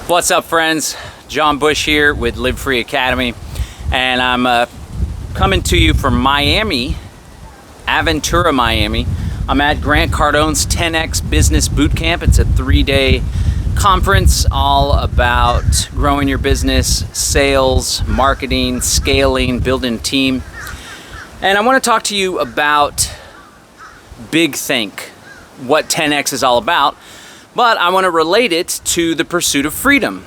What's up, friends? John Bush here with Live Free Academy, and I'm coming to you from Miami, Aventura, Miami. I'm at Grant Cardone's 10X Business Bootcamp. It's a 3-day conference all about growing your business, sales, marketing, scaling, building a team. And I want to talk to you about Big Think, what 10X is all about, but I want to relate it to the pursuit of freedom,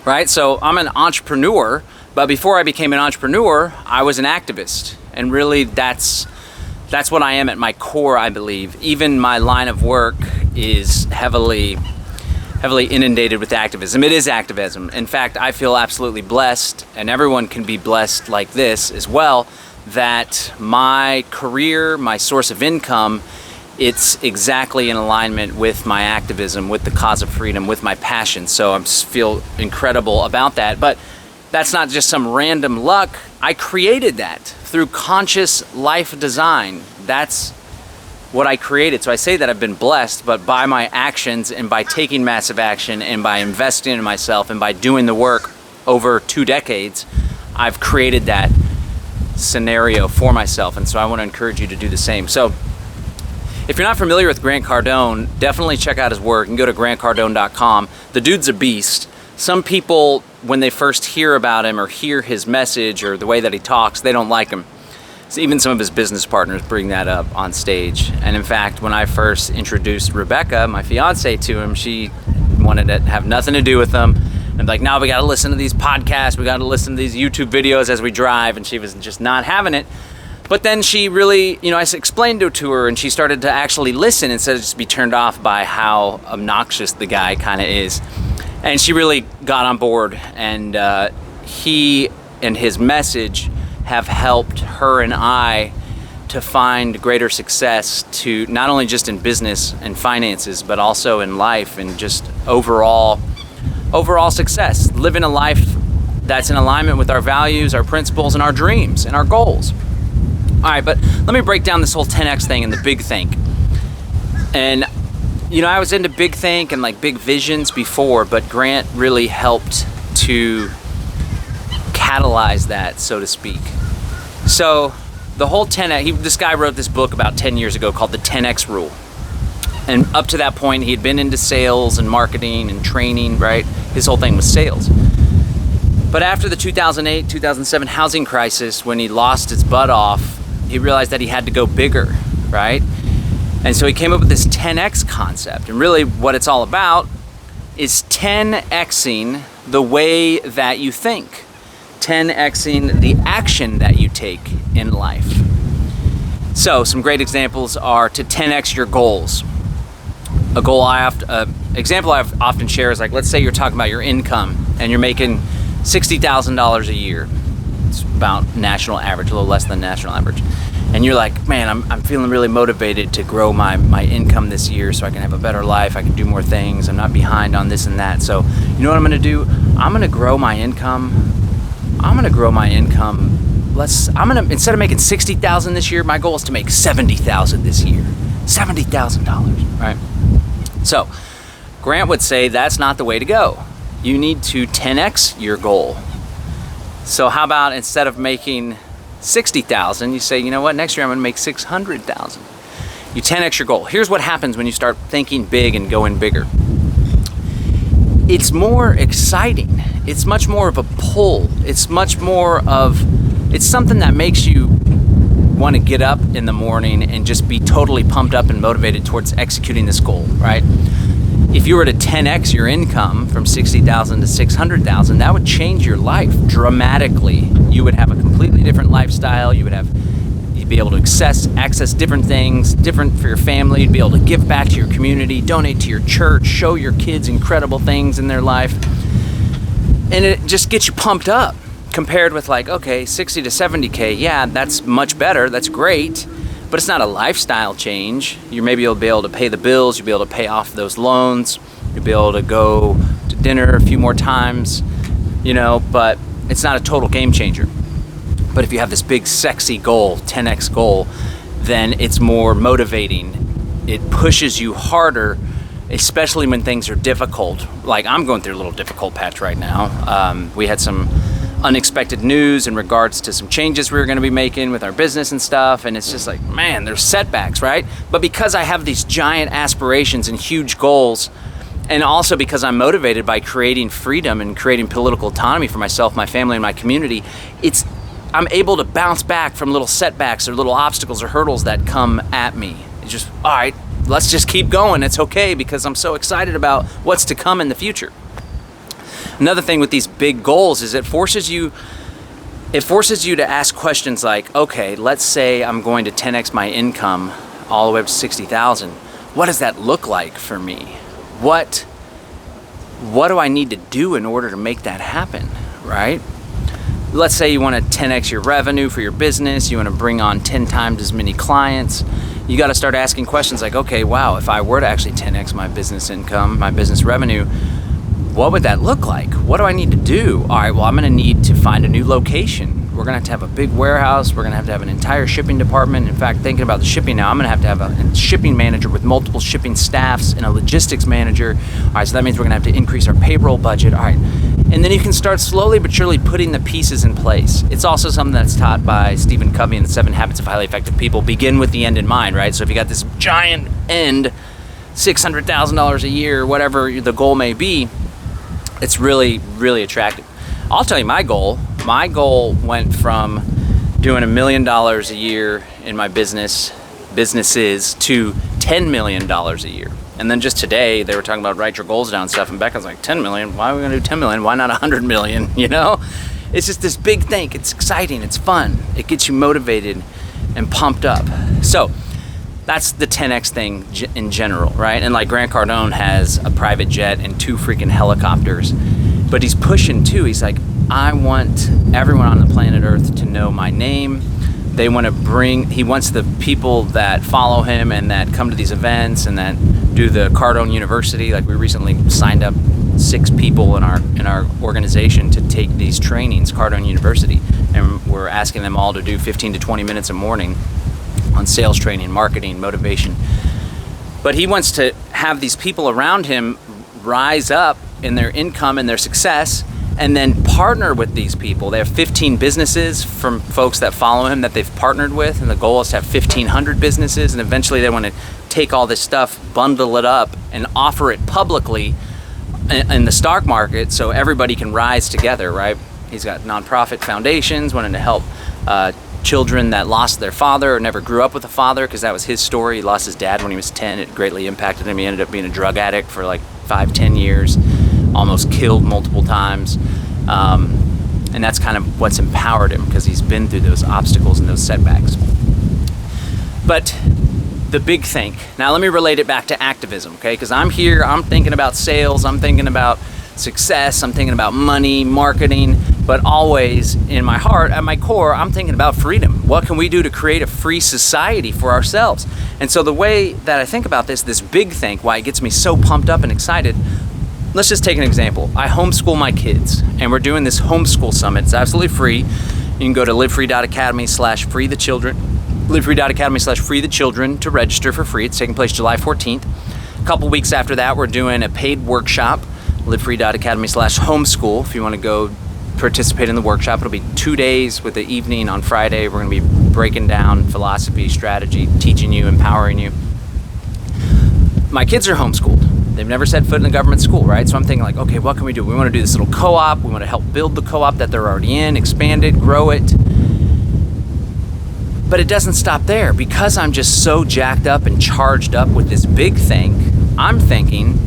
right? So I'm an entrepreneur, but before I became an entrepreneur, I was an activist. And really that's what I am at my core, I believe. Even my line of work is heavily inundated with activism. It is activism. In fact, I feel absolutely blessed, and everyone can be blessed like this as well, that my career, my source of income, it's exactly in alignment with my activism, with the cause of freedom, with my passion. So I just feel incredible about that. But that's not just some random luck. I created that through conscious life design. That's what I created. So I say that I've been blessed, but by my actions and by taking massive action and by investing in myself and by doing the work over 2 decades, I've created that scenario for myself. And so I want to encourage you to do the same. So if you're not familiar with Grant Cardone, definitely check out his work and go to grantcardone.com. The dude's a beast. Some people, when they first hear about him or hear his message or the way that he talks, they don't like him. So even some of his business partners bring that up on stage. And in fact, when I first introduced Rebecca, my fiance, to him, she wanted to have nothing to do with him. And like, no, we got to listen to these podcasts. We got to listen to these YouTube videos as we drive. And she was just not having it. But then she really, I explained it to her, and she started to actually listen instead of just be turned off by how obnoxious the guy kind of is. And she really got on board, and he and his message have helped her and I to find greater success, to not only just in business and finances, but also in life and just overall success, living a life that's in alignment with our values, our principles, and our dreams and our goals. All right, but let me break down this whole 10X thing and the Big Think. And I was into Big Think and like big visions before, but Grant really helped to catalyze that, so to speak. So the whole 10X, this guy wrote this book about 10 years ago called The 10X Rule. And up to that point, he had been into sales and marketing and training, right? His whole thing was sales. But after the 2008, 2007 housing crisis, when he lost his butt off, he realized that he had to go bigger, right? And so he came up with this 10X concept. And really what it's all about is 10Xing the way that you think. 10Xing the action that you take in life. So some great examples are to 10X your goals. Example I often share is like, let's say you're talking about your income and you're making $60,000 a year. It's about national average, a little less than national average. And you're like, man, I'm feeling really motivated to grow my income this year so I can have a better life. I can do more things. I'm not behind on this and that. So you know what I'm going to do? I'm going to grow my income. Instead of making $60,000 this year, my goal is to make $70,000 this year. $70,000, right? So Grant would say that's not the way to go. You need to 10X your goal. So how about instead of making $60,000, you say, you know what, next year I'm going to make $600,000. You 10X your goal. Here's what happens when you start thinking big and going bigger. It's more exciting. It's much more of a pull. It's something that makes you want to get up in the morning and just be totally pumped up and motivated towards executing this goal, right? If you were to 10X your income from $60,000 to $600,000, that would change your life dramatically. You would have a completely different lifestyle. You'd be able to access different things, different for your family. You'd be able to give back to your community, donate to your church, show your kids incredible things in their life. And it just gets you pumped up compared with like, okay, 60 to 70K. Yeah, that's much better. That's great. But it's not a lifestyle change. You maybe you'll be able to pay the bills. You'll be able to pay off those loans. You'll be able to go to dinner a few more times, but it's not a total game changer. But if you have this big, sexy goal, 10X goal, then it's more motivating. It pushes you harder especially when things are difficult. Like I'm going through a little difficult patch right now. We had some unexpected news in regards to some changes we were going to be making with our business and stuff, and it's just like, man, there's setbacks, right? But because I have these giant aspirations and huge goals, and also because I'm motivated by creating freedom and creating political autonomy for myself, my family, and my community, I'm able to bounce back from little setbacks or little obstacles or hurdles that come at me. It's just, all right, let's just keep going. It's okay because I'm so excited about what's to come in the future. Another thing with these big goals is it forces you to ask questions like, okay, let's say I'm going to 10x my income all the way up to 60,000. What does that look like for me? What do I need to do in order to make that happen, right? Let's say you want to 10x your revenue for your business, you want to bring on 10 times as many clients. You got to start asking questions like, okay, wow, if I were to actually 10x my business income, my business revenue, what would that look like? What do I need to do? All right, well, I'm going to need to find a new location. We're going to have a big warehouse. We're going to have an entire shipping department. In fact, thinking about the shipping now, I'm going to have a shipping manager with multiple shipping staffs and a logistics manager. All right, so that means we're going to have to increase our payroll budget. All right. And then you can start slowly but surely putting the pieces in place. It's also something that's taught by Stephen Covey in the 7 Habits of Highly Effective People. Begin with the end in mind, right? So if you got this giant end, $600,000 a year, whatever the goal may be, it's really, really attractive. I'll tell you my goal. My goal went from doing $1 million a year in my businesses to $10 million a year. And then just today, they were talking about write your goals down stuff, and Becca's like, 10 million? Why are we going to do 10 million? Why not 100 million? You know? It's just this big thing. It's exciting. It's fun. It gets you motivated and pumped up. So that's the 10X thing in general, right? And like Grant Cardone has a private jet and 2 freaking helicopters, but he's pushing too. He's like, I want everyone on the planet Earth to know my name. He wants the people that follow him and that come to these events and that do the Cardone University. Like we recently signed up 6 people in our organization to take these trainings, Cardone University, and we're asking them all to do 15 to 20 minutes a morning on sales training, marketing, motivation. But he wants to have these people around him rise up in their income and their success, and then partner with these people. They have 15 businesses from folks that follow him that they've partnered with, and the goal is to have 1,500 businesses, and eventually they want to take all this stuff, bundle it up, and offer it publicly in the stock market so everybody can rise together, right? He's got nonprofit foundations wanting to help children that lost their father or never grew up with a father, because that was his story. He lost his dad when he was 10. It greatly impacted him. He ended up being a drug addict for like 5-10 years, almost killed multiple times. And that's kind of what's empowered him, because he's been through those obstacles and those setbacks. But the big thing, now let me relate it back to activism, okay? Because I'm here, I'm thinking about sales, I'm thinking about success, I'm thinking about money, marketing, but always in my heart, at my core, I'm thinking about freedom. What can we do to create a free society for ourselves? And so the way that I think about this big thing, why it gets me so pumped up and excited, let's just take an example. I homeschool my kids, and we're doing this homeschool summit. It's absolutely free. You can go to livefree.academy/freethechildren, livefree.academy/freethechildren to register for free. It's taking place July 14th. A couple weeks after that, we're doing a paid workshop, livefree.academy/homeschool. If you want to go participate in the workshop, it'll be 2 days with the evening on Friday. We're going to be breaking down philosophy, strategy, teaching you, empowering you. My kids are homeschooled. They've never set foot in a government school, right? So I'm thinking like, okay, what can we do? We want to do this little co-op. We want to help build the co-op that they're already in, expand it, grow it. But it doesn't stop there. Because I'm just so jacked up and charged up with this big thing, I'm thinking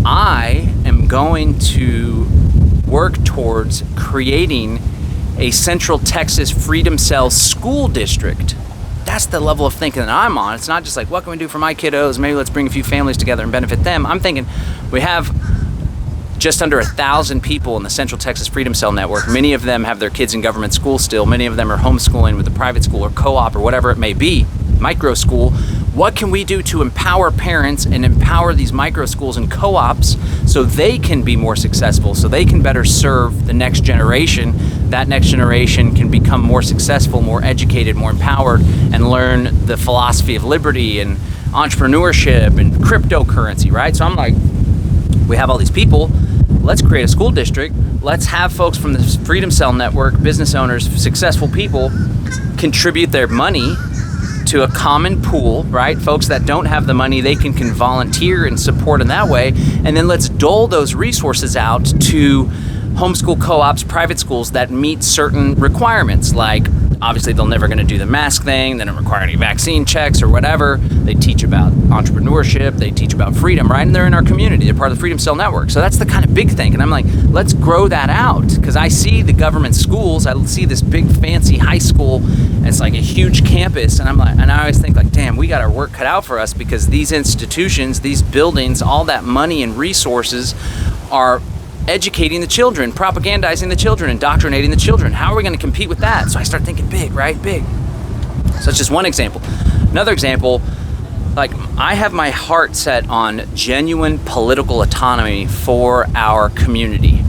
I am going to work towards creating a Central Texas Freedom Cell school district. That's the level of thinking that I'm on. It's not just like, what can we do for my kiddos? Maybe let's bring a few families together and benefit them. I'm thinking we have just under 1,000 people in the Central Texas Freedom Cell Network. Many of them have their kids in government school still. Many of them are homeschooling with a private school or co-op or whatever it may be, micro school. What can we do to empower parents and empower these micro schools and co-ops so they can be more successful, so they can better serve the next generation? That next generation can become more successful, more educated, more empowered, and learn the philosophy of liberty and entrepreneurship and cryptocurrency, right? So I'm like, we have all these people. Let's create a school district. Let's have folks from the Freedom Cell Network, business owners, successful people, contribute their money to a common pool, right? Folks that don't have the money, they can volunteer and support in that way. And then let's dole those resources out to homeschool co-ops, private schools that meet certain requirements, like obviously they're never going to do the mask thing, they don't require any vaccine checks or whatever. They teach about entrepreneurship, they teach about freedom, right? And they're in our community, they're part of the Freedom Cell Network. So that's the kind of big thing. And I'm like, let's grow that out, because I see the government schools, I see this big fancy high school, and it's like a huge campus, and I'm like, and I always think like, damn, we got our work cut out for us, because these institutions, these buildings, all that money and resources are educating the children, propagandizing the children, indoctrinating the children. How are we going to compete with that? So I start thinking big, right? Big. So that's just one example. Another example, like I have my heart set on genuine political autonomy for our community.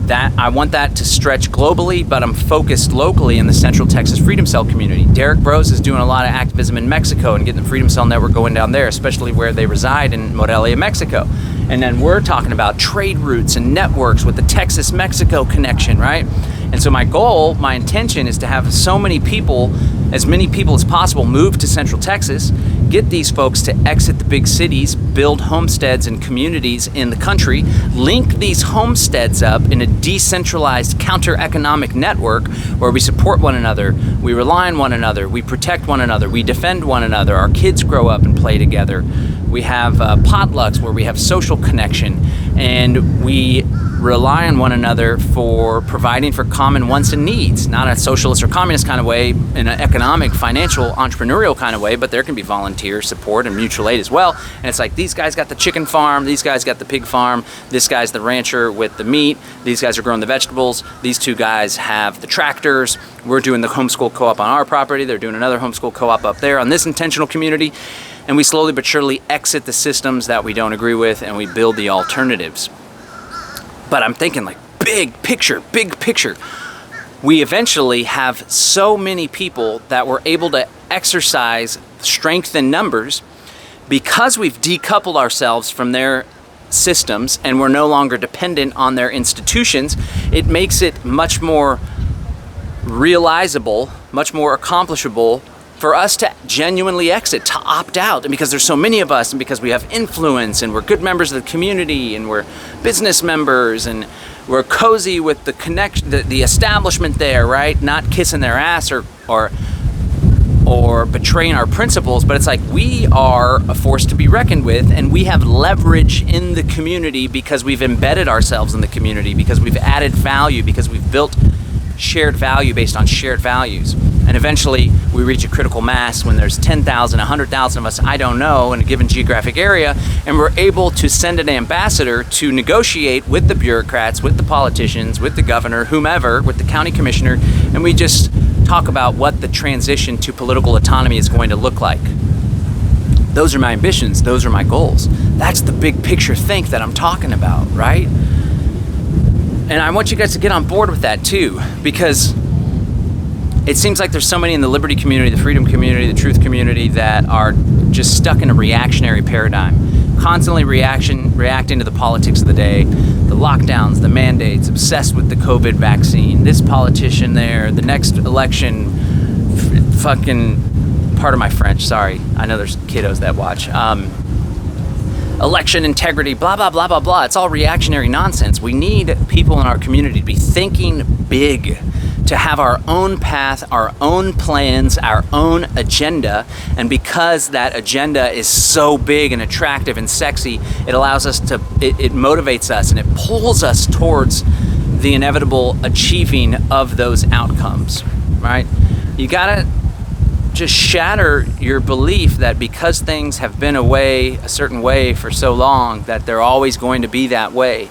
That I want that to stretch globally, but I'm focused locally in the Central Texas Freedom Cell community. Derek Bros is doing a lot of activism in Mexico and getting the Freedom Cell Network going down there, especially where they reside in Morelia, Mexico. And then we're talking about trade routes and networks with the Texas-Mexico connection, right? And so my goal, my intention is to have so many people, as many people as possible, move to Central Texas, get these folks to exit the big cities, build homesteads and communities in the country, link these homesteads up in a decentralized counter-economic network where we support one another, we rely on one another, we protect one another, we defend one another, our kids grow up and play together. We have potlucks where we have social connection, and we rely on one another for providing for common wants and needs, not a socialist or communist kind of way, in an economic, financial, entrepreneurial kind of way, but there can be volunteer support and mutual aid as well. And it's like, these guys got the chicken farm, these guys got the pig farm, this guy's the rancher with the meat, these guys are growing the vegetables, these two guys have the tractors, we're doing the homeschool co-op on our property, they're doing another homeschool co-op up there on this intentional community. And we slowly but surely exit the systems that we don't agree with, and we build the alternatives. But I'm thinking like big picture. We eventually have so many people that we're able to exercise strength in numbers because we've decoupled ourselves from their systems and we're no longer dependent on their institutions. It makes it much more realizable, much more accomplishable for us to genuinely exit, to opt out. And because there's so many of us, and because we have influence, and we're good members of the community, and we're business members, and we're cozy with the connection, the establishment there, right? Not kissing their ass or betraying our principles, but it's like we are a force to be reckoned with, and we have leverage in the community because we've embedded ourselves in the community, because we've added value, because we've built shared value based on shared values. And eventually we reach a critical mass when there's 10,000, 100,000 of us, I don't know, in a given geographic area, and we're able to send an ambassador to negotiate with the bureaucrats, with the politicians, with the governor, whomever, with the county commissioner, and we just talk about what the transition to political autonomy is going to look like. Those are my ambitions, those are my goals. That's the big picture think that I'm talking about, right? And I want you guys to get on board with that too, because it seems like there's so many in the liberty community, the freedom community, the truth community that are just stuck in a reactionary paradigm, constantly reacting to the politics of the day, the lockdowns, the mandates, obsessed with the COVID vaccine, this politician there, the next election, fucking, pardon my French, sorry, I know there's kiddos that watch, election integrity, blah, blah, blah, blah, blah. It's all reactionary nonsense. We need people in our community to be thinking big, to have our own path, our own plans, our own agenda. And because that agenda is so big and attractive and sexy, it allows us to, it motivates us and it pulls us towards the inevitable achieving of those outcomes, right? You gotta just shatter your belief that because things have been a certain way for so long, that they're always going to be that way.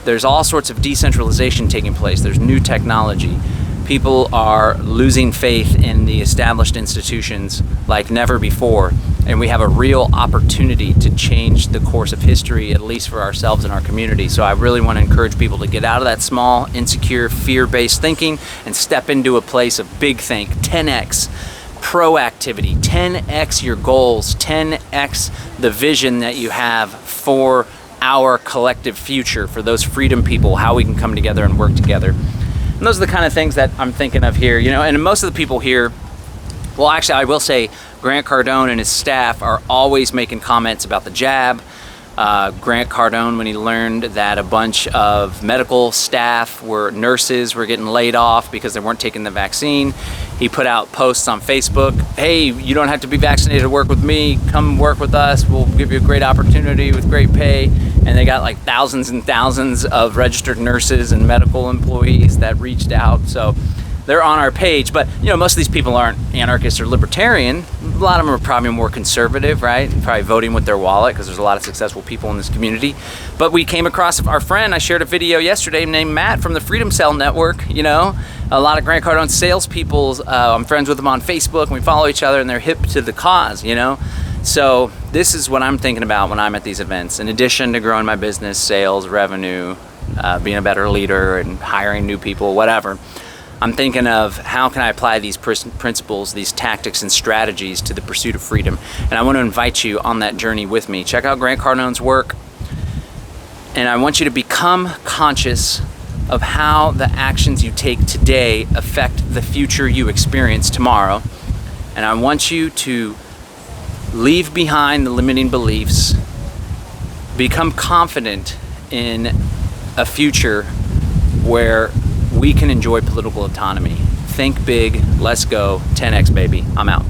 There's all sorts of decentralization taking place. There's new technology. People are losing faith in the established institutions like never before. and we have a real opportunity to change the course of history, at least for ourselves and our community. So I really want to encourage people to get out of that small, insecure, fear-based thinking and step into a place of big think, 10x proactivity, 10x your goals, 10x the vision that you have for our collective future, for those freedom people, how we can come together and work together. And those are the kind of things that I'm thinking of here, and most of the people here, well, actually, I will say Grant Cardone and his staff are always making comments about the jab. Grant Cardone, when he learned that a bunch of medical staff nurses were getting laid off because they weren't taking the vaccine, he put out posts on Facebook, hey, you don't have to be vaccinated to work with me, come work with us, we'll give you a great opportunity with great pay. And they got like thousands and thousands of registered nurses and medical employees that reached out. So they're on our page, but most of these people aren't anarchists or libertarian. A lot of them are probably more conservative, right? Probably voting with their wallet, because there's a lot of successful people in this community. But we came across our friend. I shared a video yesterday named Matt from the Freedom Cell Network. A lot of Grant Cardone salespeople. I'm friends with them on Facebook, and we follow each other, and they're hip to the cause. So this is what I'm thinking about when I'm at these events. In addition to growing my business, sales, revenue, being a better leader, and hiring new people, whatever. I'm thinking of how can I apply these principles, these tactics and strategies to the pursuit of freedom. And I want to invite you on that journey with me. Check out Grant Cardone's work. And I want you to become conscious of how the actions you take today affect the future you experience tomorrow. And I want you to leave behind the limiting beliefs, become confident in a future where we can enjoy political autonomy. Think big, let's go, 10x baby. I'm out.